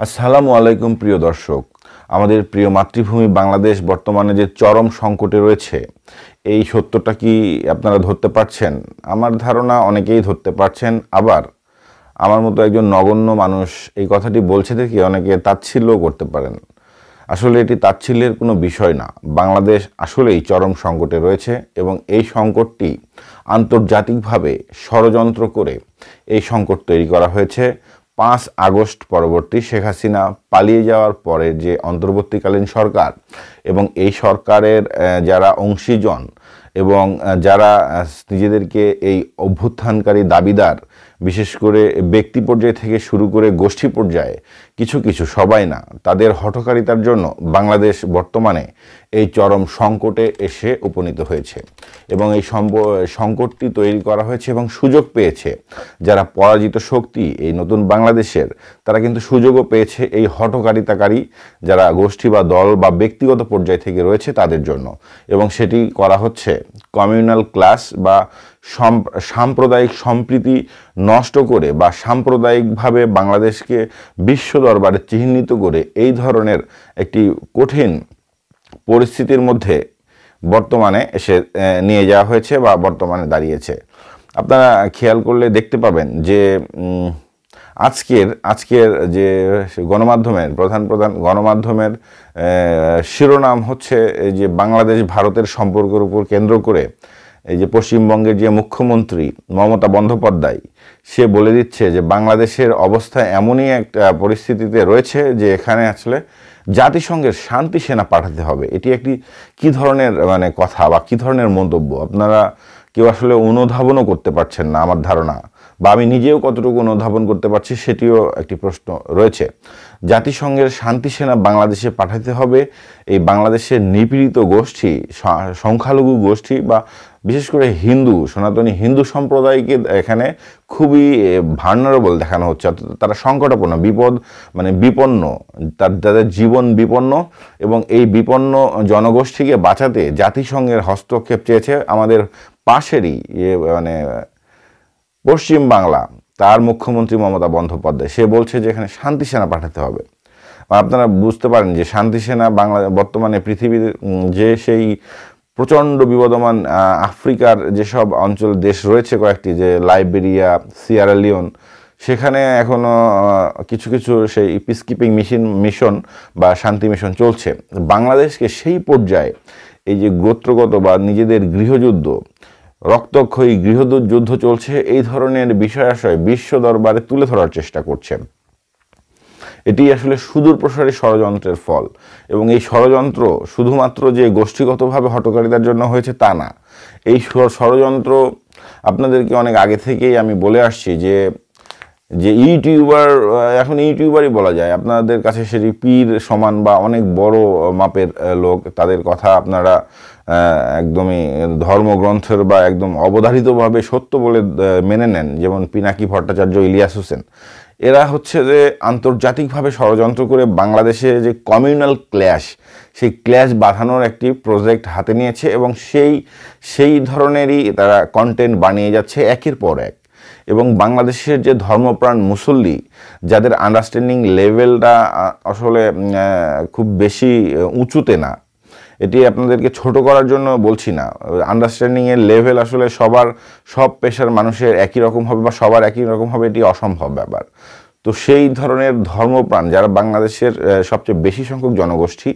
আসসালামু আলাইকুম প্রিয় দর্শক। আমাদের প্রিয় মাতৃভূমি বাংলাদেশ বর্তমানে যে চরম সংকটে রয়েছে, এই সত্যটা কি আপনারা ধরতে পারছেন? আমার ধারণা অনেকেই ধরতে পারছেন, আবার আমার মতো একজন নগণ্য মানুষ এই কথাটি বলছে দেখে অনেকে তাচ্ছিল্যও করতে পারেন। আসলে এটি তাচ্ছিল্যের কোনো বিষয় না। বাংলাদেশ আসলেই চরম সংকটে রয়েছে এবং এই সংকটটি আন্তর্জাতিকভাবে ষড়যন্ত্র করে এই সংকট তৈরি করা হয়েছে। 5 আগস্ট পরবর্তী শেখ হাসিনা পালিয়ে যাওয়ার পরে যে অন্তর্বর্তীকালীন সরকার এবং এই সরকারের যারা অংশীজন এবং যারা নিজেদেরকে এই অভ্যুত্থানকারী দাবিদার, বিশেষ করে ব্যক্তি পর্যায় থেকে শুরু করে গোষ্ঠী পর্যায়ে কিছু সবাই না, তাদের হঠকারিতার জন্য বাংলাদেশ বর্তমানে এই চরম সংকটে এসে উপনীত হয়েছে এবং এই সংকটটি তৈরি করা হয়েছে এবং সুযোগ পেয়েছে যারা পরাজিত শক্তি এই নতুন বাংলাদেশের, তারা কিন্তু সুযোগও পেয়েছে এই হঠকারিতাকারী যারা গোষ্ঠী বা দল বা ব্যক্তিগত পর্যায় থেকে রয়েছে তাদের জন্য। এবং সেটি করা হচ্ছে কমিউনাল ক্লাস বা সাম্প্রদায়িক সম্প্রীতি নষ্ট করে বা সাম্প্রদায়িকভাবে বাংলাদেশকে বিশ্ব দরবারে চিহ্নিত করে এই ধরনের একটি কঠিন পরিস্থিতির মধ্যে বর্তমানে এসে নিয়ে যাওয়া হয়েছে বা বর্তমানে দাঁড়িয়েছে। আপনারা খেয়াল করলে দেখতে পাবেন যে আজকের যে গণমাধ্যমের প্রধান গণমাধ্যমের শিরোনাম হচ্ছে যে বাংলাদেশ ভারতের সম্পর্কের উপর কেন্দ্র করে এই যে পশ্চিমবঙ্গের যে মুখ্যমন্ত্রী মমতা বন্দ্যোপাধ্যায়, সে বলে দিচ্ছে যে বাংলাদেশের অবস্থা এমনই একটা পরিস্থিতিতে রয়েছে যে এখানে আসলে জাতিসংঘের শান্তি সেনা পাঠাতে হবে। এটি একটি কী ধরনের কথা বা কী ধরনের মন্তব্য, আপনারা কেউ আসলে অনুধাবনও করতে পারছেন না আমার ধারণা, বা আমি নিজেও কতটুকু অনুধাবন করতে পারছি সেটিও একটি প্রশ্ন রয়েছে। জাতিসংঘের শান্তি সেনা বাংলাদেশে পাঠাতে হবে, এই বাংলাদেশের নিপীড়িত গোষ্ঠী, সংখ্যালঘু গোষ্ঠী বা বিশেষ করে সনাতনী হিন্দু সম্প্রদায়কে এখানে খুবই ভার্নারেবল দেখানো হচ্ছে। তারা সংকটাপন্ন, বিপন্ন, তাদের জীবন বিপন্ন, এবং এই বিপন্ন জনগোষ্ঠীকে বাঁচাতে জাতিসংঘের হস্তক্ষেপ চেয়েছে আমাদের পাশেরই পশ্চিম বাংলা, তার মুখ্যমন্ত্রী মমতা বন্দ্যোপাধ্যায়। সে বলছে যে এখানে শান্তি সেনা পাঠাতে হবে। আপনারা বুঝতে পারেন যে শান্তি সেনা বর্তমানে পৃথিবীর যে সেই প্রচণ্ড বিবদমান আফ্রিকার যেসব অঞ্চল দেশ রয়েছে কয়েকটি, যে লাইবেরিয়া, সিয়েরা লিওন, সেখানে এখনও কিছু সেই পিসকিপিং মিশন বা শান্তি মিশন চলছে। বাংলাদেশকে সেই পর্যায়ে এই যে গোত্রগত বা নিজেদের গৃহযুদ্ধ, রক্তক্ষয়ী গৃহযুদ্ধ চলছে, এই ধরনের বিষয়াশয় বিশ্ব দরবারে তুলে ধরার চেষ্টা করছে। এটি আসলে সুদূর প্রসারী ষড়যন্ত্রের ফল, এবং এই ষড়যন্ত্র শুধুমাত্র যে গোষ্ঠীগতভাবে হঠকারিতার জন্য হয়েছে তা না। এই ষড়যন্ত্র আপনাদেরকে অনেক আগে থেকেই আমি বলে আসছি যে ইউটিউবার, এখন ইউটিউবারই বলা যায়, আপনাদের কাছে সেটি পীর সমান বা অনেক বড় মাপের লোক, তাদের কথা আপনারা একদমই ধর্মগ্রন্থের বা একদম অবধারিতভাবে সত্য বলে মেনে নেন, যেমন পিনাকি ভট্টাচার্য, ইলিয়াস হোসেন। এরা হচ্ছে যে আন্তর্জাতিকভাবে ষড়যন্ত্র করে বাংলাদেশে যে কমিউনাল ক্ল্যাশ, সেই ক্ল্যাশ বাঁধানোর একটি প্রজেক্ট হাতে নিয়েছে এবং সেই ধরনেরই তারা কন্টেন্ট বানিয়ে যাচ্ছে একের পর এক। এবং বাংলাদেশের যে ধর্মপ্রাণ মুসল্লি, যাদের আন্ডারস্ট্যান্ডিং লেভেলটা আসলে খুব বেশি উঁচুতে না, এটি আপনাদেরকে ছোট করার জন্য বলছি না, আন্ডারস্ট্যান্ডিংয়ের লেভেল আসলে সব পেশার মানুষের একই রকম হবে বা সবার একই রকম হবে, এটি অসম্ভব ব্যাপার। তো সেই ধরনের ধর্মপ্রাণ যারা বাংলাদেশের সবচেয়ে বেশি সংখ্যক জনগোষ্ঠী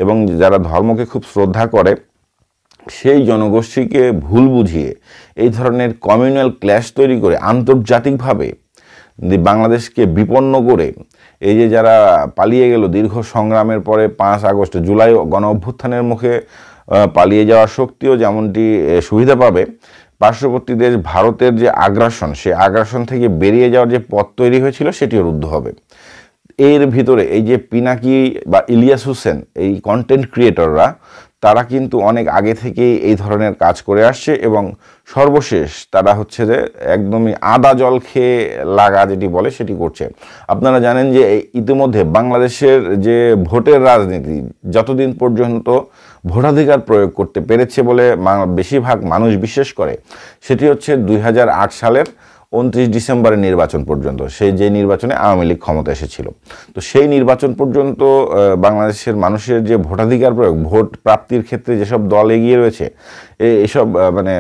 এবং যারা ধর্মকে খুব শ্রদ্ধা করে, সেই জনগোষ্ঠীকে ভুল বুঝিয়ে এই ধরনের কমিউনাল ক্ল্যাশ তৈরি করে আন্তর্জাতিকভাবে বাংলাদেশকে বিপন্ন করে, এই যে যারা পালিয়ে গেল দীর্ঘ সংগ্রামের পরে 5 আগস্ট জুলাই গণ অভ্যুত্থানের মুখে পালিয়ে যাওয়ার শক্তিও যেমনটি সুবিধা পাবে, পার্শ্ববর্তী দেশ ভারতের যে আগ্রাসন, সেই আগ্রাসন থেকে বেরিয়ে যাওয়ার যে পথ তৈরি হয়েছিল সেটিও রুদ্ধ হবে। এর ভিতরে এই যে পিনাকি বা ইলিয়াস হোসেন, এই কন্টেন্ট ক্রিয়েটররা, তারা কিন্তু অনেক আগে থেকেই এই ধরনের কাজ করে আসছে এবং সর্বশেষ তারা হচ্ছে যে একদমই আদা জল খেয়ে লাগা যেটি বলে সেটি করছে। আপনারা জানেন যে ইতিমধ্যে বাংলাদেশের যে ভোটের রাজনীতি যতদিন পর্যন্ত ভোটাধিকার প্রয়োগ করতে পেরেছে বলে বেশিরভাগ মানুষ বিশ্বাস করে, সেটি হচ্ছে 2008 সালের 29 ডিসেম্বরের নির্বাচন পর্যন্ত, সেই যে নির্বাচনে আওয়ামী লীগ ক্ষমতা এসেছিল। তো সেই নির্বাচন পর্যন্ত বাংলাদেশের মানুষের যে ভোটাধিকার প্রয়োগ, ভোট প্রাপ্তির ক্ষেত্রে যেসব দল এগিয়ে রয়েছে, এসব মানে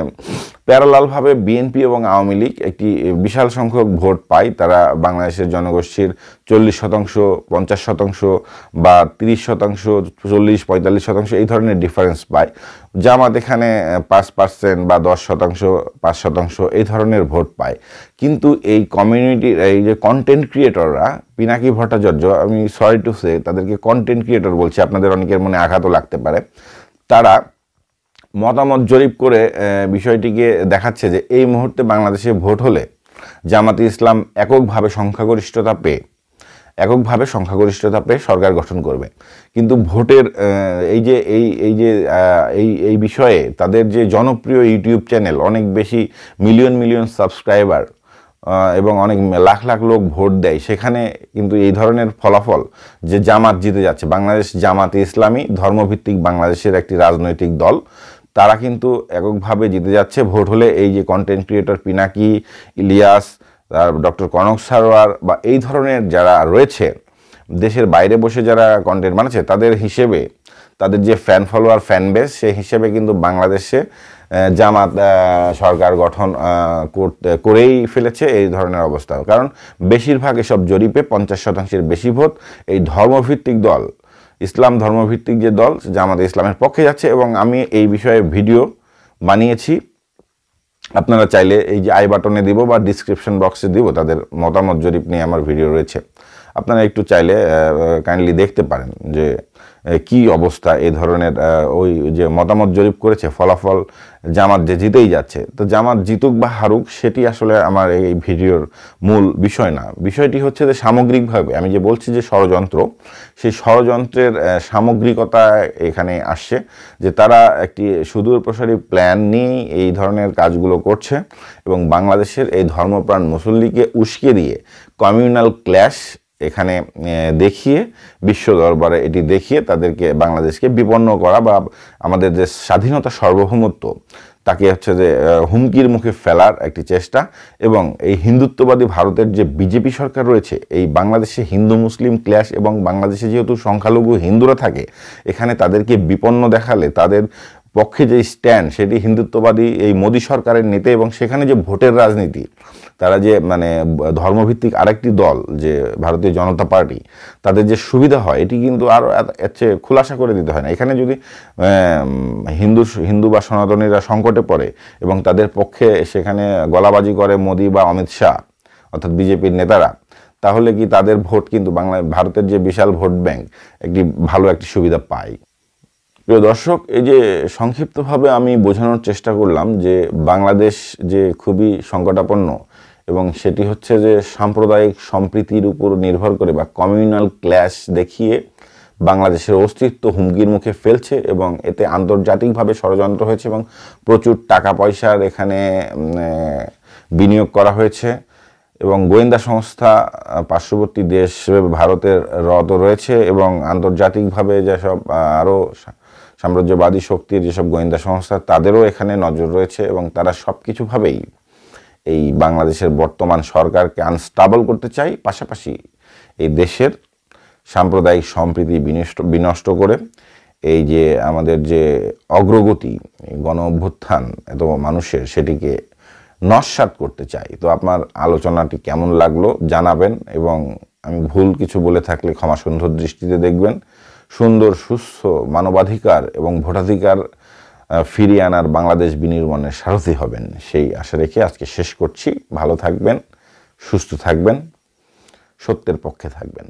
প্যারালালভাবে বিএনপি এবং আওয়ামী লীগ একটি বিশাল সংখ্যক ভোট পায়। তারা বাংলাদেশের জনগোষ্ঠীর 40%, 50% বা 30%, 40-45% এই ধরনের ডিফারেন্স পায়। জামাত এখানে 5% বা 10%, 5% এই ধরনের ভোট পায়। কিন্তু এই কমিউনিটির এই যে কন্টেন্ট ক্রিয়েটররা, পিনাকি ভট্টাচার্য, আমি সরি টু সে তাদেরকে কন্টেন্ট ক্রিয়েটর বলছি, আপনাদের অনেকের মনে আঘাতও লাগতে পারে, তারা মতামত জরিপ করে বিষয়টিকে দেখাচ্ছে যে এই মুহূর্তে বাংলাদেশে ভোট হলে জামাতে ইসলাম এককভাবে সংখ্যাগরিষ্ঠতা পেয়ে সরকার গঠন করবে। কিন্তু ভোটের এই বিষয়ে তাদের যে জনপ্রিয় ইউটিউব চ্যানেল, অনেক বেশি মিলিয়ন সাবস্ক্রাইবার এবং অনেক লাখ লাখ লোক ভোট দেয়, সেখানে কিন্তু এই ধরনের ফলাফল যে জামাত জিতে যাচ্ছে, বাংলাদেশ জামাতে ইসলামী ধর্মভিত্তিক বাংলাদেশের একটি রাজনৈতিক দল, তারা কিন্তু এককভাবে জিতে যাচ্ছে ভোট হলে। এই যে content creator Pinaki, Ilias, doctor Kanak Sarwar বা এই ধরনের যারা রয়েছে, দেশের বাইরে বসে যারা কন্টেন্ট বানাচ্ছে, তাদের হিসেবে, তাদের যে ফ্যান ফলোয়ার ফ্যান বেস, সেই হিসেবে কিন্তু বাংলাদেশে জামাত সরকার গঠন করেই ফেলেছে এই ধরনের অবস্থা। কারণ বেশিরভাগ এসব জরিপে 50%-এর বেশি ভোট এই ধর্মভিত্তিক দল, ইসলাম ধর্মভিত্তিক যে দল জামাতে ইসলামের পক্ষে যাচ্ছে। এবং আমি এই বিষয়ে ভিডিও বানিয়েছি, আপনারা চাইলে এই যে আই বাটনে দিব বা ডিসক্রিপশন বক্সে দিব, তাদের মতামত জরিপ নিয়ে আমার ভিডিও রয়েছে, আপনারা একটু চাইলে কাইন্ডলি দেখতে পারেন যে কি অবস্থা এই ধরনের। ওই যে মতামত জরিপ করেছে, ফলাফল জামাত যে জিতেই যাচ্ছে। তো জামাত জিতুক বা হারুক সেটি আসলে আমার এই ভিডিওর মূল বিষয় না। বিষয়টি হচ্ছে যে সামগ্রিকভাবে আমি যে বলছি যে ষড়যন্ত্র, সেই ষড়যন্ত্রের সামগ্রিকতা এখানে আসছে, যে তারা একটি সুদূর প্রসারী প্ল্যান নিয়েই এই ধরনের কাজগুলো করছে এবং বাংলাদেশের এই ধর্মপ্রাণ মুসল্লিকে উস্কে দিয়ে কমিউনাল ক্ল্যাশ এখানে দেখিয়ে, বিশ্ব দরবারে এটি দেখিয়ে তাদেরকে বাংলাদেশকে বিপন্ন করা বা আমাদের যে স্বাধীনতা সার্বভৌমত্ব তাকে হচ্ছে যে হুমকির মুখে ফেলার একটি চেষ্টা। এবং এই হিন্দুত্ববাদী ভারতের যে বিজেপি সরকার রয়েছে, এই বাংলাদেশে হিন্দু মুসলিম ক্ল্যাশ এবং বাংলাদেশে যেহেতু সংখ্যালঘু হিন্দুরা থাকে, এখানে তাদেরকে বিপন্ন দেখালে তাদের পক্ষে যে স্ট্যান্ড সেটি হিন্দুত্ববাদী এই মোদী সরকারের নিতে, এবং সেখানে যে ভোটের রাজনীতি, তারা যে মানে ধর্মভিত্তিক আরেকটি দল যে ভারতীয় জনতা পার্টি, তাদের যে সুবিধা হয় এটি কিন্তু আরও এর চেয়ে খুলাসা করে দিতে হয় না। এখানে যদি হিন্দু বা সনাতনীরা সংকটে পড়ে এবং তাদের পক্ষে সেখানে গলাবাজি করে মোদী বা অমিত শাহ অর্থাৎ বিজেপির নেতারা, তাহলে কি তাদের ভোট কিন্তু ভারতের যে বিশাল ভোট ব্যাংক ভালো একটি সুবিধা পায়। প্রিয় দর্শক, এই যে সংক্ষিপ্তভাবে আমি বোঝানোর চেষ্টা করলাম যে বাংলাদেশ যে খুবই সংকটাপন্ন, এবং সেটি হচ্ছে যে সাম্প্রদায়িক সম্প্রীতির উপর নির্ভর করে বা কমিউনাল ক্ল্যাশ দেখিয়ে বাংলাদেশের অস্তিত্ব হুমকির মুখে ফেলছে, এবং এতে আন্তর্জাতিকভাবে ষড়যন্ত্র হয়েছে এবং প্রচুর টাকা পয়সার এখানে বিনিয়োগ করা হয়েছে। এবং গোয়েন্দা সংস্থা পার্শ্ববর্তী দেশ ভারতের রত রয়েছে, এবং আন্তর্জাতিকভাবে যেসব আরও সাম্রাজ্যবাদী শক্তির যেসব গোয়েন্দা সংস্থা, তাদেরও এখানে নজর রয়েছে, এবং তারা সব কিছুভাবেই এই বাংলাদেশের বর্তমান সরকারকে আনস্টেবল করতে চাই, পাশাপাশি এই দেশের সাম্প্রদায়িক সম্প্রীতি বিনষ্ট করে এই যে আমাদের যে অগ্রগতি, গণ অভ্যুত্থান এত মানুষের, সেটিকে নস্যাৎ করতে চাই। তো আপনার আলোচনাটি কেমন লাগলো জানাবেন, এবং আমি ভুল কিছু বলে থাকলে ক্ষমা সুন্দর দৃষ্টিতে দেখবেন। সুন্দর সুস্থ মানবাধিকার এবং ভোটাধিকার ফিরিয়ে আনার বাংলাদেশ বিনির্মাণের সারথি হবেন, সেই আশা রেখে আজকে শেষ করছি। ভালো থাকবেন, সুস্থ থাকবেন, সত্যের পক্ষে থাকবেন।